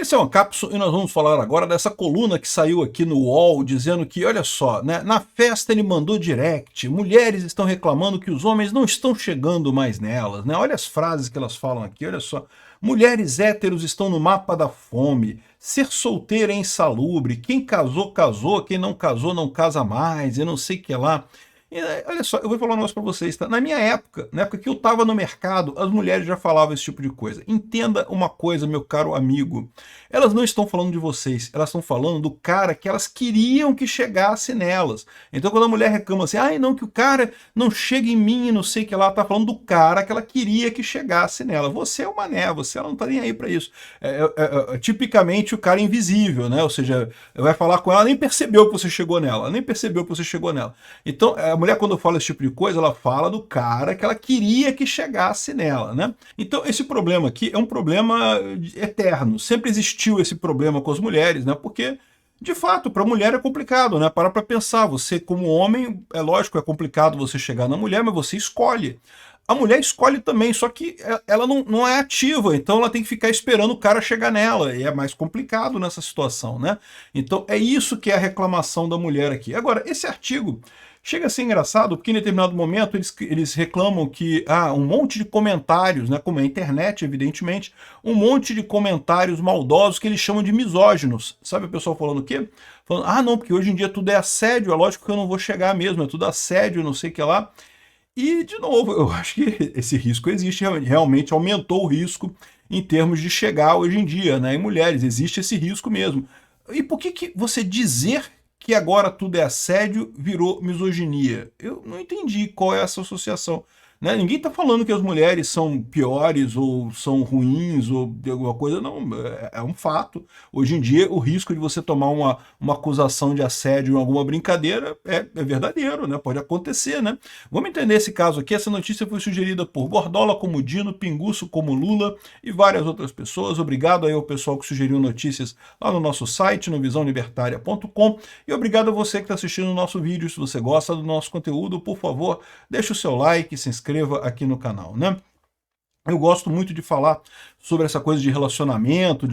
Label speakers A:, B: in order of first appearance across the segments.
A: Esse é o Ancapso e nós vamos falar agora dessa coluna que saiu aqui no UOL dizendo que, olha só, né, na festa ele mandou direct, mulheres estão reclamando que os homens não estão chegando mais nelas, né? Olha as frases que elas falam aqui, olha só. Mulheres héteros estão no mapa da fome, ser solteira é insalubre, quem casou, casou, quem não casou não casa mais, e não sei o que lá. E, olha só, eu vou falar um negócio para vocês, tá? Na minha época, na época que eu estava no mercado, as mulheres já falavam esse tipo de coisa. Entenda uma coisa, meu caro amigo, elas não estão falando de vocês, elas estão falando do cara que elas queriam que chegasse nelas. Então quando a mulher reclama assim, ai não, que o cara não chega em mim, não sei o que lá, tá falando do cara que ela queria que chegasse nela. Você é o mané, você ela não tá nem aí para isso. Tipicamente o cara invisível, né? Ou seja, vai falar com ela, nem percebeu que você chegou nela, nem percebeu que você chegou nela. Então, a mulher, quando fala esse tipo de coisa, ela fala do cara que ela queria que chegasse nela, né? Então, esse problema aqui é um problema eterno. Sempre existiu esse problema com as mulheres, né? Porque, de fato, para a mulher é complicado, né? Para pensar. Você, como homem, é lógico, é complicado você chegar na mulher, mas você escolhe. A mulher escolhe também, só que ela não é ativa, então ela tem que ficar esperando o cara chegar nela, e é mais complicado nessa situação, né? Então é isso que é a reclamação da mulher aqui. Agora, esse artigo chega a ser engraçado, porque em determinado momento eles reclamam que há um monte de comentários, né, como é a internet, evidentemente, um monte de comentários maldosos que eles chamam de misóginos. Sabe o pessoal falando o quê? Falando, ah não, porque hoje em dia tudo é assédio, é lógico que eu não vou chegar mesmo, é tudo assédio, não sei o que lá. E, de novo, eu acho que esse risco existe, realmente aumentou o risco em termos de chegar hoje em dia, né, em mulheres, existe esse risco mesmo. E por que você dizer que agora tudo é assédio virou misoginia? Eu não entendi qual é essa associação. Né? Ninguém está falando que as mulheres são piores ou são ruins ou de alguma coisa, não. É um fato. Hoje em dia, o risco de você tomar uma acusação de assédio em alguma brincadeira é verdadeiro, né? Pode acontecer, né? Vamos entender esse caso aqui. Essa notícia foi sugerida por Bordola como Dino, Pinguço como Lula e várias outras pessoas. Obrigado aí ao pessoal que sugeriu notícias lá no nosso site, no visãolibertaria.com, e obrigado a você que está assistindo o nosso vídeo. Se você gosta do nosso conteúdo, por favor, deixe o seu like, se inscreva aqui no canal, né? Eu gosto muito de falar sobre essa coisa de relacionamento,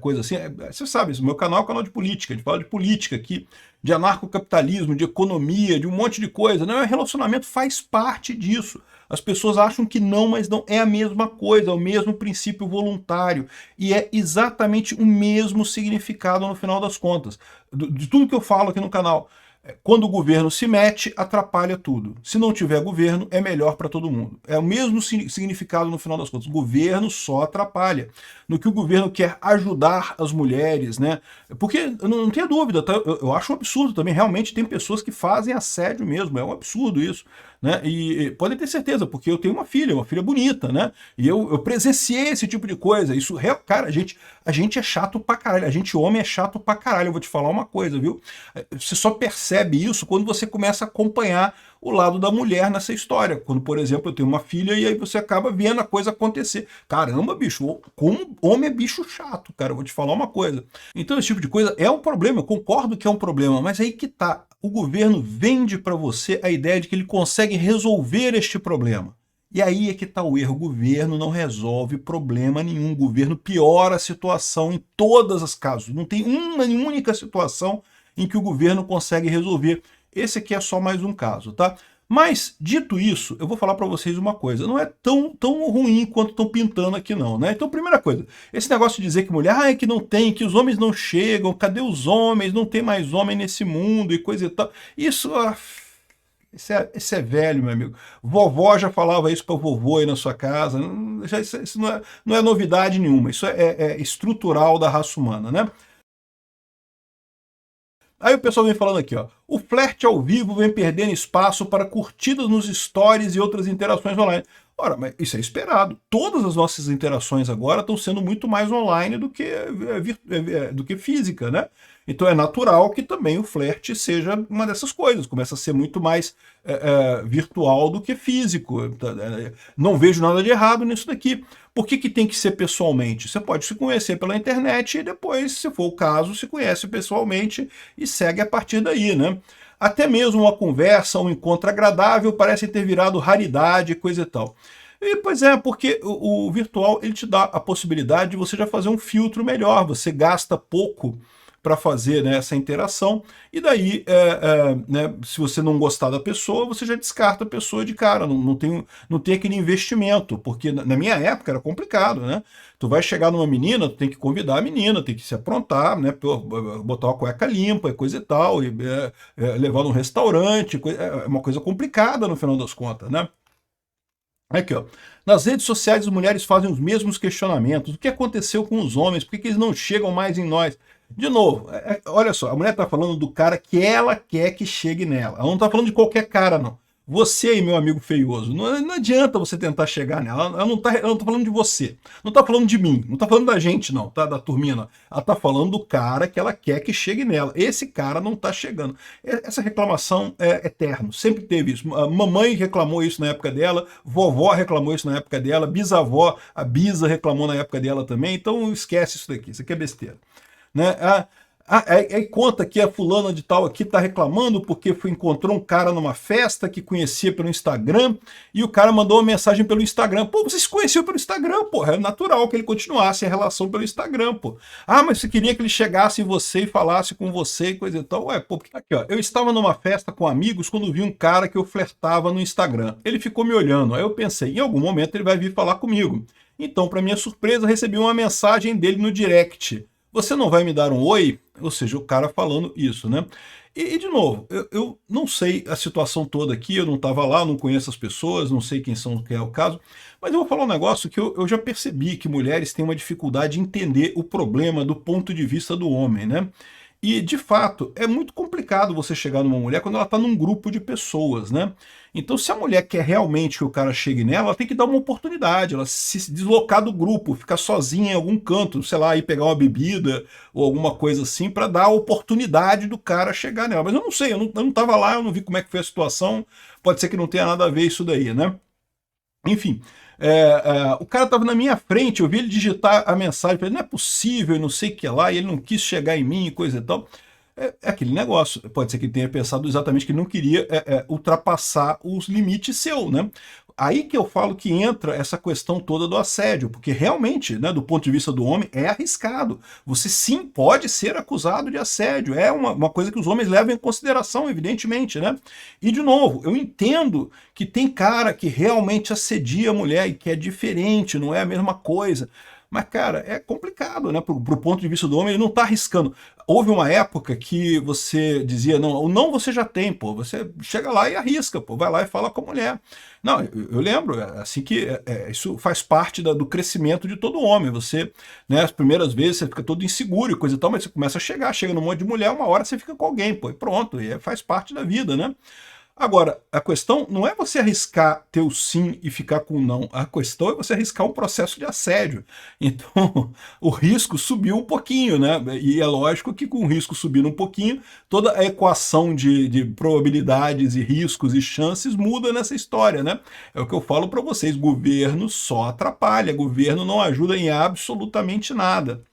A: coisa assim. Você sabe, o meu canal é um canal de política, a gente fala de política aqui, de anarcocapitalismo, de economia, de um monte de coisa. Né? Relacionamento faz parte disso. As pessoas acham que não, mas não é a mesma coisa, é o mesmo princípio voluntário. E é exatamente o mesmo significado no final das contas. De tudo que eu falo aqui no canal. Quando o governo se mete, atrapalha tudo. Se não tiver governo, é melhor para todo mundo. É o mesmo significado no final das contas. O governo só atrapalha. No que o governo quer ajudar as mulheres, né? Porque, não tenha dúvida, tá? Eu acho um absurdo também. Realmente tem pessoas que fazem assédio mesmo. É um absurdo isso. Né? E podem ter certeza, porque eu tenho uma filha bonita, né? E eu presenciei esse tipo de coisa. Isso, cara, a gente é chato pra caralho. A gente, homem, é chato pra caralho. Eu vou te falar uma coisa, viu? Você só percebe isso quando você começa a acompanhar o lado da mulher nessa história. Quando, por exemplo, eu tenho uma filha e aí você acaba vendo a coisa acontecer. Caramba, bicho, como homem é bicho chato, cara. Eu vou te falar uma coisa. Então, esse tipo de coisa é um problema. Eu concordo que é um problema, mas aí que tá. O governo vende para você a ideia de que ele consegue resolver este problema. E aí é que está o erro. O governo não resolve problema nenhum. O governo piora a situação em todas as casos. Não tem uma única situação em que o governo consegue resolver. Esse aqui é só mais um caso, tá? Mas, dito isso, eu vou falar para vocês uma coisa. Não é tão ruim quanto estão pintando aqui não, né? Então, primeira coisa, esse negócio de dizer que mulher, é que não tem, que os homens não chegam, cadê os homens? Não tem mais homem nesse mundo e coisa e tal. Isso esse é velho, meu amigo. Vovó já falava isso para vovô aí na sua casa. Isso não é novidade nenhuma. Isso é estrutural da raça humana, né? Aí o pessoal vem falando aqui, ó. O flerte ao vivo vem perdendo espaço para curtidas nos stories e outras interações online. Ora, mas isso é esperado. Todas as nossas interações agora estão sendo muito mais online do que física, né? Então é natural que também o flerte seja uma dessas coisas. Começa a ser muito mais virtual do que físico. Não vejo nada de errado nisso daqui. Por que tem que ser pessoalmente? Você pode se conhecer pela internet e depois, se for o caso, se conhece pessoalmente e segue a partir daí, né? Até mesmo uma conversa, um encontro agradável parece ter virado raridade, coisa e tal. E, pois é, porque o virtual ele te dá a possibilidade de você já fazer um filtro melhor, você gasta pouco para fazer, né, essa interação, e daí, né, se você não gostar da pessoa, você já descarta a pessoa de cara, não tem aquele investimento, porque na minha época era complicado, né? Tu vai chegar numa menina, tu tem que convidar a menina, tem que se aprontar, né, botar uma cueca limpa e coisa e tal, e levar num restaurante, é uma coisa complicada no final das contas, né? Aqui, ó. Nas redes sociais, as mulheres fazem os mesmos questionamentos. O que aconteceu com os homens? Por que eles não chegam mais em nós? De novo, olha só, a mulher está falando do cara que ela quer que chegue nela. Ela não está falando de qualquer cara, não. Você aí, meu amigo feioso, não adianta você tentar chegar nela. Ela não tá falando de você. Não está falando de mim. Não está falando da gente, não, tá? Da turminha, não. Ela está falando do cara que ela quer que chegue nela. Esse cara não está chegando. Essa reclamação é eterna. Sempre teve isso. A mamãe reclamou isso na época dela, vovó reclamou isso na época dela, bisavó, a bisa reclamou na época dela também. Então esquece isso daqui. Isso aqui é besteira. Né? Aí conta que a fulana de tal aqui tá reclamando porque encontrou um cara numa festa que conhecia pelo Instagram e o cara mandou uma mensagem pelo Instagram. Pô, você se conheceu pelo Instagram, porra. É natural que ele continuasse a relação pelo Instagram, pô. Ah, mas você queria que ele chegasse em você e falasse com você e coisa e tal. Ué, pô, aqui, ó. Eu estava numa festa com amigos quando vi um cara que eu flertava no Instagram. Ele ficou me olhando. Aí eu pensei, em algum momento ele vai vir falar comigo. Então, para minha surpresa, recebi uma mensagem dele no direct. Você não vai me dar um oi? Ou seja, o cara falando isso, né? De novo, eu não sei a situação toda aqui, eu não estava lá, não conheço as pessoas, não sei quem é o caso, mas eu vou falar um negócio que eu já percebi que mulheres têm uma dificuldade de entender o problema do ponto de vista do homem, né? E, de fato, é muito complicado você chegar numa mulher quando ela está num grupo de pessoas, né? Então, se a mulher quer realmente que o cara chegue nela, ela tem que dar uma oportunidade, ela se deslocar do grupo, ficar sozinha em algum canto, sei lá, ir pegar uma bebida ou alguma coisa assim, para dar a oportunidade do cara chegar nela. Mas eu não sei, eu não estava lá, eu não vi como é que foi a situação, pode ser que não tenha nada a ver isso daí, né? Enfim, o cara estava na minha frente, eu vi ele digitar a mensagem, falei, não é possível, e não sei o que lá, e ele não quis chegar em mim e coisa e tal. É aquele negócio, pode ser que ele tenha pensado exatamente que não queria ultrapassar os limites seu, né? Aí que eu falo que entra essa questão toda do assédio, porque realmente, né, do ponto de vista do homem, é arriscado. Você sim pode ser acusado de assédio, é uma coisa que os homens levam em consideração, evidentemente, né? E, de novo, eu entendo que tem cara que realmente assedia a mulher e que é diferente, não é a mesma coisa. Mas, cara, é complicado, né? Pro ponto de vista do homem, ele não tá arriscando. Houve uma época que você dizia, não, o não você já tem, pô. Você chega lá e arrisca, pô. Vai lá e fala com a mulher. Não, eu lembro, assim que isso faz parte do crescimento de todo homem. Você, né, as primeiras vezes você fica todo inseguro e coisa e tal, mas você começa a chega num monte de mulher, uma hora você fica com alguém, pô. E pronto, e faz parte da vida, né? Agora, a questão não é você arriscar ter o sim e ficar com o não. A questão é você arriscar um processo de assédio. Então, o risco subiu um pouquinho, né? E é lógico que com o risco subindo um pouquinho, toda a equação de probabilidades e riscos e chances muda nessa história, né? É o que eu falo para vocês, governo só atrapalha, governo não ajuda em absolutamente nada.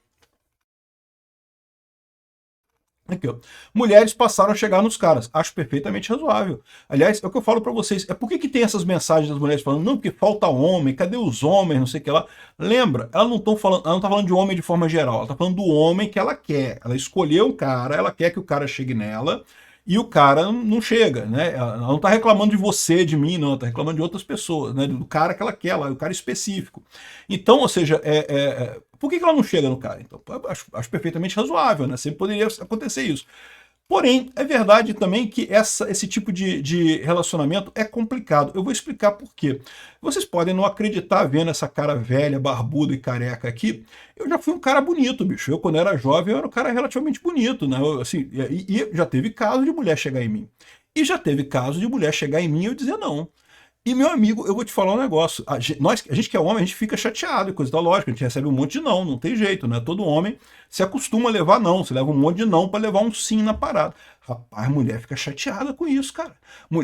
A: Aqui, ó. Mulheres passaram a chegar nos caras. Acho perfeitamente razoável. Aliás, é o que eu falo pra vocês. Por que tem essas mensagens das mulheres falando, não, porque falta homem, cadê os homens, não sei o que lá. Lembra, ela não tá falando de homem de forma geral, ela tá falando do homem que ela quer. Ela escolheu um cara, ela quer que o cara chegue nela, e o cara não chega, né? Ela não tá reclamando de você, de mim, não, ela tá reclamando de outras pessoas, né? Do cara que ela quer lá, o cara específico. Então, ou seja, por que ela não chega no cara? Então, acho perfeitamente razoável, né? Sempre poderia acontecer isso. Porém, é verdade também que esse tipo de relacionamento é complicado. Eu vou explicar por quê. Vocês podem não acreditar vendo essa cara velha, barbuda e careca aqui. Eu já fui um cara bonito, bicho. Eu, quando era jovem, eu era um cara relativamente bonito, né? Assim, e já teve caso de mulher chegar em mim. E já teve caso de mulher chegar em mim e eu dizer não. E, meu amigo, eu vou te falar um negócio. A gente que é homem, a gente fica chateado e coisa da lógica. A gente recebe um monte de não tem jeito, né? Todo homem se acostuma a levar não. Você leva um monte de não para levar um sim na parada. Rapaz, a mulher fica chateada com isso, cara.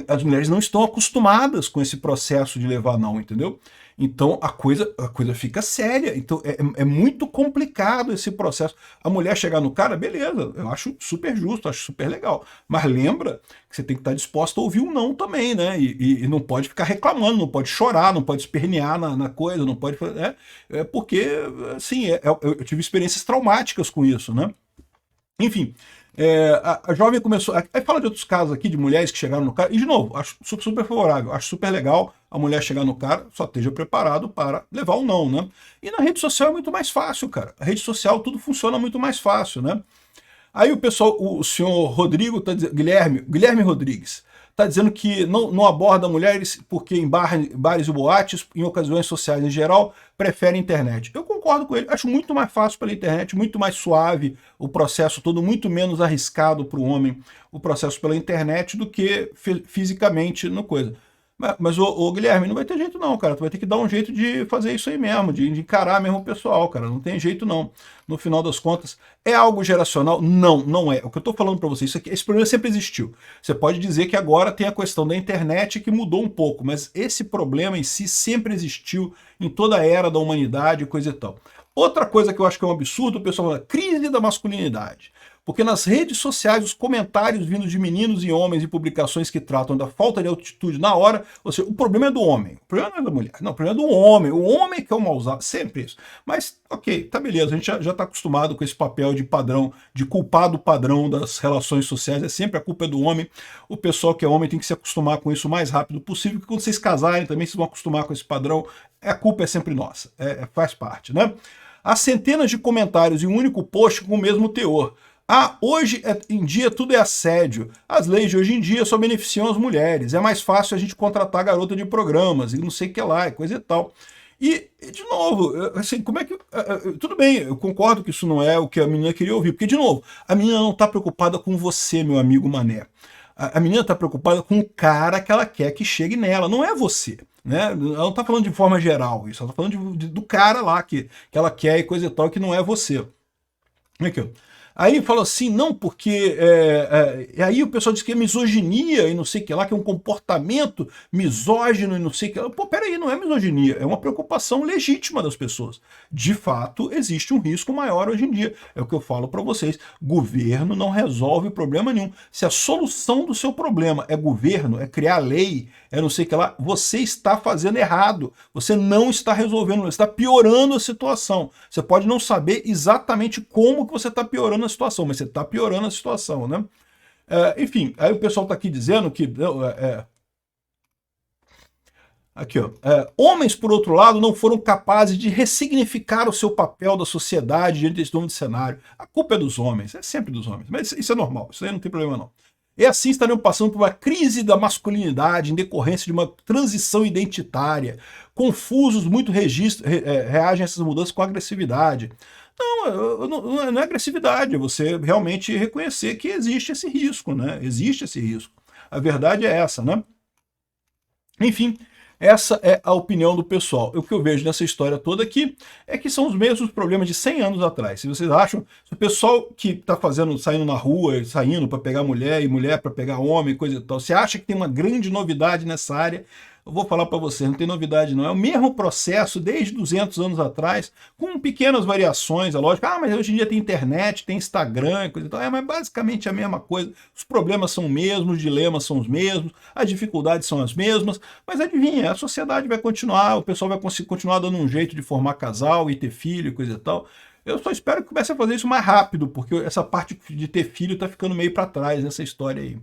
A: As mulheres não estão acostumadas com esse processo de levar não, entendeu? Então a coisa fica séria. Então é muito complicado esse processo. A mulher chegar no cara, beleza, eu acho super justo, acho super legal. Mas lembra que você tem que estar disposto a ouvir um não também, né? E não pode ficar reclamando, não pode chorar, não pode espernear na coisa, não pode fazer. Porque, assim, eu tive experiências traumáticas com isso, né? Enfim, a jovem começou. Aí fala de outros casos aqui, de mulheres que chegaram no cara, e de novo, acho super favorável, acho super legal a mulher chegar no cara, só esteja preparado para levar um não, né? E na rede social é muito mais fácil, cara. A rede social tudo funciona muito mais fácil, né? Aí o pessoal, o senhor Rodrigo tá dizendo, Guilherme Rodrigues, está dizendo que não aborda mulheres porque em bares e boates, em ocasiões sociais em geral, prefere a internet. Eu concordo com ele, acho muito mais fácil pela internet, muito mais suave o processo todo, muito menos arriscado para o homem o processo pela internet do que fisicamente no coisa. Mas ô, Guilherme, não vai ter jeito não, cara. Tu vai ter que dar um jeito de fazer isso aí mesmo, de encarar mesmo o pessoal, cara. Não tem jeito não. No final das contas, é algo geracional? Não, não é. O que eu tô falando para vocês, esse problema sempre existiu. Você pode dizer que agora tem a questão da internet que mudou um pouco, mas esse problema em si sempre existiu em toda a era da humanidade, coisa e tal. Outra coisa que eu acho que é um absurdo, o pessoal fala, crise da masculinidade. Porque nas redes sociais, os comentários vindos de meninos e homens em publicações que tratam da falta de atitude na hora, ou seja, o problema é do homem, o problema não é da mulher, não, o problema é do homem, o homem que é o mauzado, sempre isso. Mas, ok, tá beleza, a gente já tá acostumado com esse papel de padrão, de culpado padrão das relações sociais, é sempre a culpa é do homem, o pessoal que é homem tem que se acostumar com isso o mais rápido possível, que quando vocês casarem também vocês vão acostumar com esse padrão, a culpa é sempre nossa, faz parte, né? Há centenas de comentários em um único post com o mesmo teor. Hoje em dia tudo é assédio. As leis de hoje em dia só beneficiam as mulheres. É mais fácil a gente contratar garota de programas e não sei o que lá, coisa e tal. E, de novo, assim, como é que. Tudo bem, eu concordo que isso não é o que a menina queria ouvir, porque, de novo, a menina não está preocupada com você, meu amigo Mané. A menina está preocupada com o cara que ela quer que chegue nela, não é você. Né? Ela não está falando de forma geral isso, ela está falando do cara lá que ela quer e coisa e tal, que não é você. Aqui, ó. Aí fala assim, não, porque. Aí o pessoal diz que é misoginia e não sei o que lá, que é um comportamento misógino e não sei o que lá. Pô, peraí, não é misoginia, é uma preocupação legítima das pessoas. De fato, existe um risco maior hoje em dia. É o que eu falo para vocês. Governo não resolve problema nenhum. Se a solução do seu problema é governo, é criar lei, é não sei o que lá, você está fazendo errado. Você não está resolvendo, você está piorando a situação. Você pode não saber exatamente como que você está piorando a situação, mas você está piorando a situação, né? Enfim, aí o pessoal está aqui dizendo que... Aqui, ó. Homens, por outro lado, não foram capazes de ressignificar o seu papel da sociedade diante desse novo cenário. A culpa é dos homens, é sempre dos homens, mas isso é normal, isso aí não tem problema não. E assim estariam passando por uma crise da masculinidade em decorrência de uma transição identitária. Confusos, muito reagem a essas mudanças com agressividade. Não é agressividade, é você realmente reconhecer que existe esse risco, né? Existe esse risco. A verdade é essa, né? Enfim, essa é a opinião do pessoal. O que eu vejo nessa história toda aqui é que são os mesmos problemas de 100 anos atrás. Se vocês acham, se o pessoal que está saindo na rua, saindo para pegar mulher e mulher para pegar homem, coisa e tal, você acha que tem uma grande novidade nessa área? Eu vou falar para você, não tem novidade não. É o mesmo processo desde 200 anos atrás, com pequenas variações, é lógico. Mas hoje em dia tem internet, tem Instagram, coisa e tal. Mas basicamente é a mesma coisa. Os problemas são os mesmos, os dilemas são os mesmos, as dificuldades são as mesmas. Mas adivinha, a sociedade vai continuar, o pessoal vai continuar dando um jeito de formar casal e ter filho e coisa e tal. Eu só espero que comece a fazer isso mais rápido, porque essa parte de ter filho está ficando meio para trás nessa história aí.